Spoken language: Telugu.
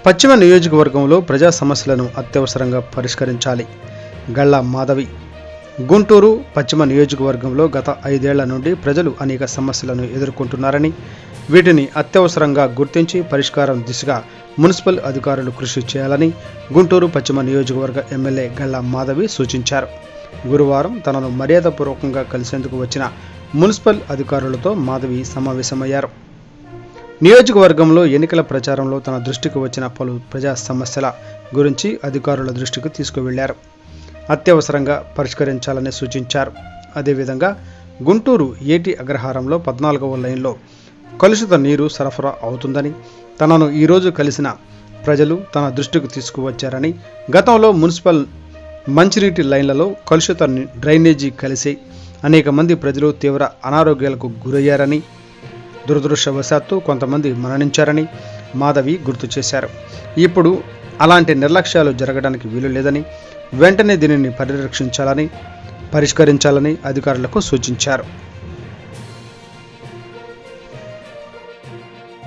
పశ్చిమ నియోజకవర్గంలో ప్రజా సమస్యలను అత్యవసరంగా పరిష్కరించాలి. గళ్ళ మాధవి. గుంటూరు పశ్చిమ నియోజకవర్గంలో గత 5 ఏళ్ల నుండి ప్రజలు అనేక సమస్యలను ఎదుర్కొంటున్నారని, వీటిని అత్యవసరంగా గుర్తించి పరిష్కారం దిశగా మున్సిపల్ అధికారులు కృషి చేయాలని గుంటూరు పశ్చిమ నియోజకవర్గ ఎమ్మెల్యే గళ్ళ మాధవి సూచించారు. గురువారం తనను మర్యాదపూర్వకంగా కలిసేందుకు వచ్చిన మున్సిపల్ అధికారులతో మాధవి సమావేశమయ్యారు. నియోజకవర్గంలో ఎన్నికల ప్రచారంలో తన దృష్టికి వచ్చిన పలు ప్రజా సమస్యల గురించి అధికారుల దృష్టికి తీసుకువెళ్లారు. అత్యవసరంగా పరిష్కరించాలని సూచించారు. అదేవిధంగా గుంటూరు ఏటి అగ్రహారంలో 14వ లైన్లో కలుషిత నీరు సరఫరా అవుతుందని, తనను ఈరోజు కలిసిన ప్రజలు తన దృష్టికి తీసుకువచ్చారని, గతంలో మున్సిపల్ మంచినీటి లైన్లలో కలుషిత డ్రైనేజీ కలిసి అనేక మంది ప్రజలు తీవ్ర అనారోగ్యాలకు గురయ్యారని, దురదృష్టవశాత్తు కొంతమంది మరణించారని మాధవి గుర్తు చేశారు. ఇప్పుడు అలాంటి నిర్లక్ష్యాలు జరగడానికి వీలు లేదని, వెంటనే దీనిని పరిష్కరించాలని అధికారులకు సూచించారు.